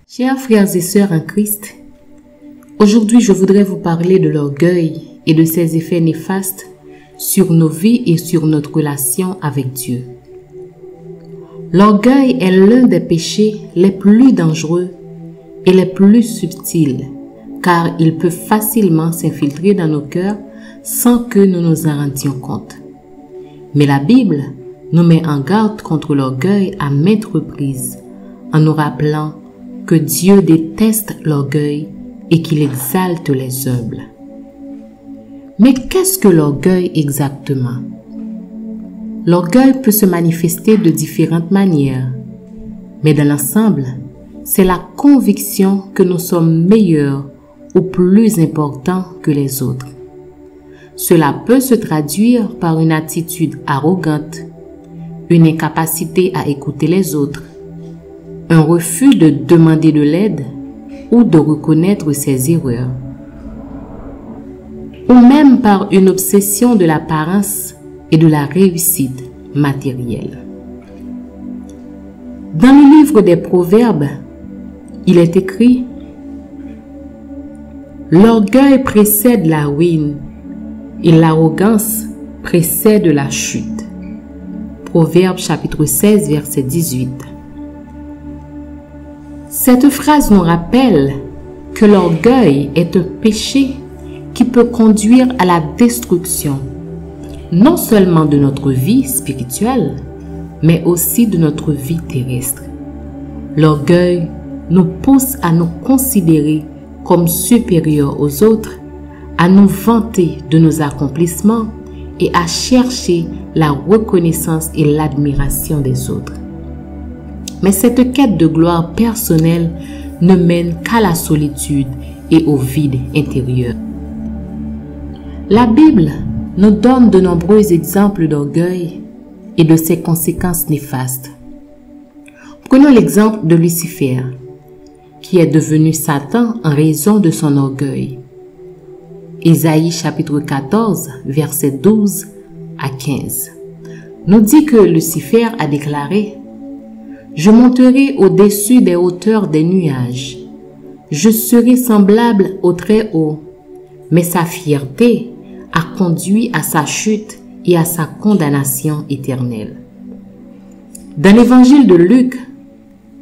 Chers frères et sœurs en Christ, aujourd'hui je voudrais vous parler de l'orgueil et de ses effets néfastes sur nos vies et sur notre relation avec Dieu. L'orgueil est l'un des péchés les plus dangereux et les plus subtils, car il peut facilement s'infiltrer dans nos cœurs sans que nous nous en rendions compte. Mais la Bible nous met en garde contre l'orgueil à maintes reprises, en nous rappelant que Dieu déteste l'orgueil et qu'il exalte les humbles. Mais qu'est-ce que l'orgueil exactement? L'orgueil peut se manifester de différentes manières, mais dans l'ensemble, c'est la conviction que nous sommes meilleurs ou plus importants que les autres. Cela peut se traduire par une attitude arrogante, une incapacité à écouter les autres, un refus de demander de l'aide ou de reconnaître ses erreurs, ou même par une obsession de l'apparence et de la réussite matérielle. Dans le livre des Proverbes, il est écrit « L'orgueil précède la ruine et l'arrogance précède la chute. » Proverbes chapitre 16, verset 18. Cette phrase nous rappelle que l'orgueil est un péché qui peut conduire à la destruction, non seulement de notre vie spirituelle, mais aussi de notre vie terrestre. L'orgueil nous pousse à nous considérer comme supérieurs aux autres, à nous vanter de nos accomplissements et à chercher la reconnaissance et l'admiration des autres. Mais cette quête de gloire personnelle ne mène qu'à la solitude et au vide intérieur. La Bible nous donne de nombreux exemples d'orgueil et de ses conséquences néfastes. Prenons l'exemple de Lucifer, qui est devenu Satan en raison de son orgueil. Ésaïe chapitre 14, versets 12 à 15, nous dit que Lucifer a déclaré « Je monterai au-dessus des hauteurs des nuages. Je serai semblable au Très-Haut. » Mais sa fierté a conduit à sa chute et à sa condamnation éternelle. Dans l'évangile de Luc,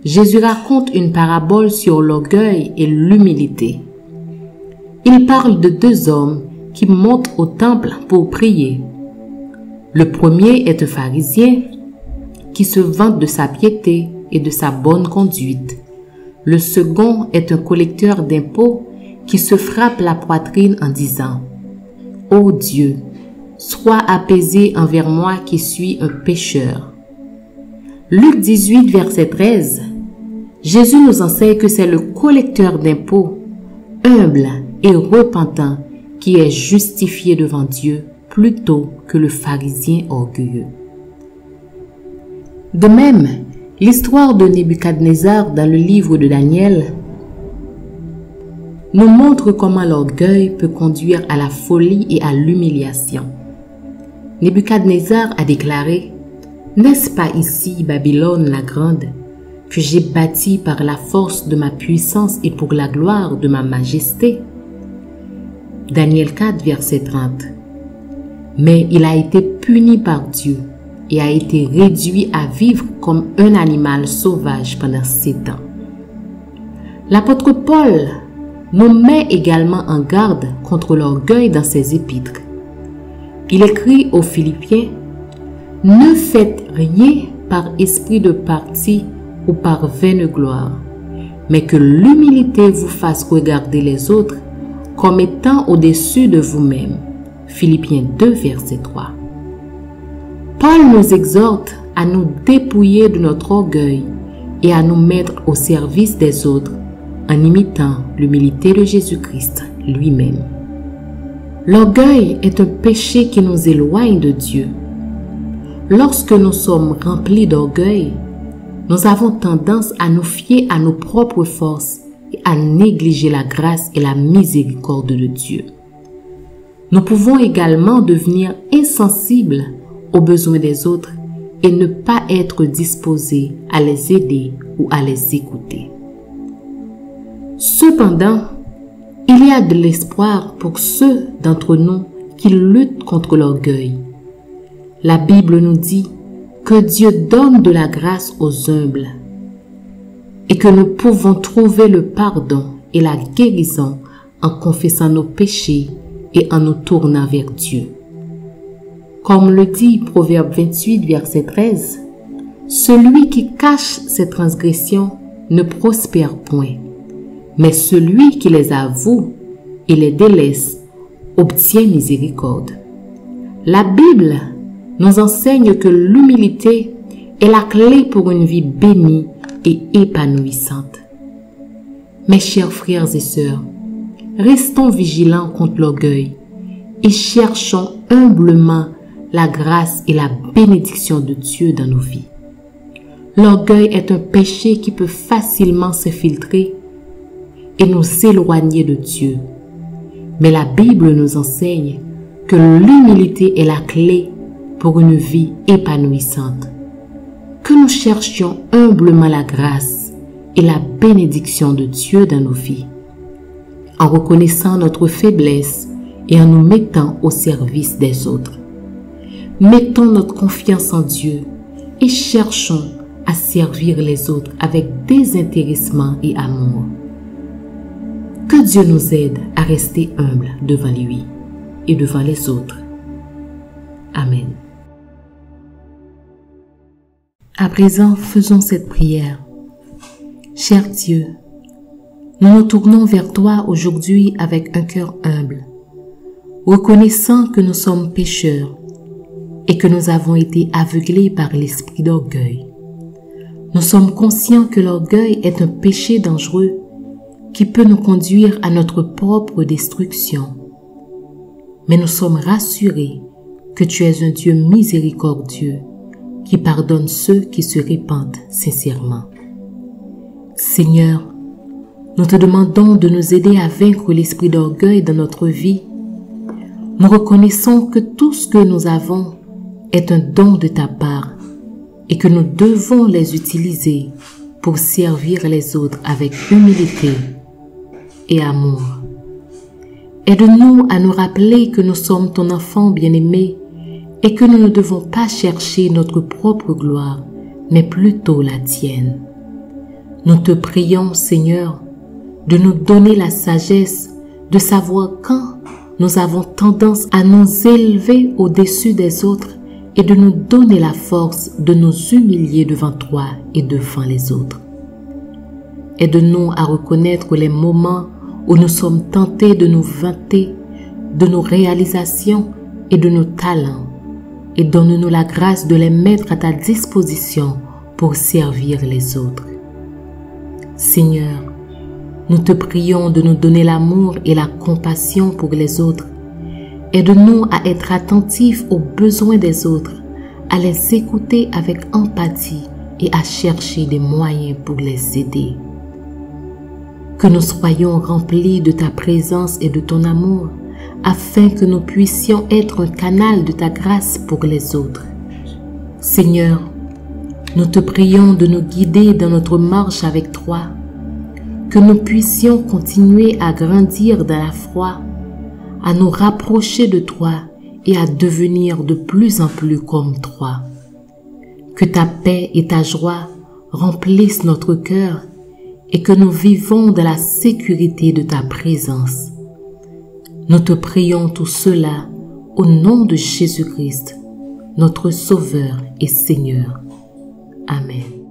Jésus raconte une parabole sur l'orgueil et l'humilité. Il parle de deux hommes qui montent au temple pour prier. Le premier est un pharisien qui se vante de sa piété et de sa bonne conduite. Le second est un collecteur d'impôts qui se frappe la poitrine en disant « Ô Dieu, sois apaisé envers moi qui suis un pécheur. » Luc 18, verset 13, Jésus nous enseigne que c'est le collecteur d'impôts, humble et repentant, qui est justifié devant Dieu plutôt que le pharisien orgueilleux. De même, l'histoire de Nebuchadnezzar dans le livre de Daniel nous montre comment l'orgueil peut conduire à la folie et à l'humiliation. Nebuchadnezzar a déclaré « N'est-ce pas ici Babylone la grande, que j'ai bâtie par la force de ma puissance et pour la gloire de ma majesté ?» Daniel 4, verset 30. Mais il a été puni par Dieu et a été réduit à vivre comme un animal sauvage pendant 7 ans. L'apôtre Paul nous met également en garde contre l'orgueil dans ses épîtres. Il écrit aux Philippiens « Ne faites rien par esprit de parti ou par vaine gloire, mais que l'humilité vous fasse regarder les autres comme étant au-dessus de vous-même. » Philippiens 2, verset 3. Paul nous exhorte à nous dépouiller de notre orgueil et à nous mettre au service des autres en imitant l'humilité de Jésus-Christ lui-même. L'orgueil est un péché qui nous éloigne de Dieu. Lorsque nous sommes remplis d'orgueil, nous avons tendance à nous fier à nos propres forces et à négliger la grâce et la miséricorde de Dieu. Nous pouvons également devenir insensibles aux besoins des autres et ne pas être disposés à les aider ou à les écouter. Cependant, il y a de l'espoir pour ceux d'entre nous qui luttent contre l'orgueil. La Bible nous dit que Dieu donne de la grâce aux humbles et que nous pouvons trouver le pardon et la guérison en confessant nos péchés et en nous tournant vers Dieu. Comme le dit Proverbe 28, verset 13, « Celui qui cache ses transgressions ne prospère point, mais celui qui les avoue et les délaisse obtient miséricorde. » La Bible nous enseigne que l'humilité est la clé pour une vie bénie et épanouissante. Mes chers frères et sœurs, restons vigilants contre l'orgueil et cherchons humblement la grâce et la bénédiction de Dieu dans nos vies. L'orgueil est un péché qui peut facilement s'infiltrer et nous éloigner de Dieu. Mais la Bible nous enseigne que l'humilité est la clé pour une vie épanouissante. Que nous cherchions humblement la grâce et la bénédiction de Dieu dans nos vies, en reconnaissant notre faiblesse et en nous mettant au service des autres. Mettons notre confiance en Dieu et cherchons à servir les autres avec désintéressement et amour. Que Dieu nous aide à rester humbles devant lui et devant les autres. Amen. À présent, faisons cette prière. Cher Dieu, nous nous tournons vers toi aujourd'hui avec un cœur humble, reconnaissant que nous sommes pécheurs et que nous avons été aveuglés par l'esprit d'orgueil. Nous sommes conscients que l'orgueil est un péché dangereux qui peut nous conduire à notre propre destruction. Mais nous sommes rassurés que tu es un Dieu miséricordieux qui pardonne ceux qui se répandent sincèrement. Seigneur, nous te demandons de nous aider à vaincre l'esprit d'orgueil dans notre vie. Nous reconnaissons que tout ce que nous avons est un don de ta part et que nous devons les utiliser pour servir les autres avec humilité et amour. Aide-nous à nous rappeler que nous sommes ton enfant bien-aimé et que nous ne devons pas chercher notre propre gloire, mais plutôt la tienne. Nous te prions, Seigneur, de nous donner la sagesse de savoir quand nous avons tendance à nous élever au-dessus des autres et de nous donner la force de nous humilier devant toi et devant les autres. Aide-nous à reconnaître les moments où nous sommes tentés de nous vanter de nos réalisations et de nos talents, et donne-nous la grâce de les mettre à ta disposition pour servir les autres. Seigneur, nous te prions de nous donner l'amour et la compassion pour les autres. Aide-nous à être attentifs aux besoins des autres, à les écouter avec empathie et à chercher des moyens pour les aider. Que nous soyons remplis de ta présence et de ton amour, afin que nous puissions être un canal de ta grâce pour les autres. Seigneur, nous te prions de nous guider dans notre marche avec toi, que nous puissions continuer à grandir dans la foi, à nous rapprocher de toi et à devenir de plus en plus comme toi. Que ta paix et ta joie remplissent notre cœur et que nous vivons dans la sécurité de ta présence. Nous te prions tout cela au nom de Jésus-Christ, notre Sauveur et Seigneur. Amen.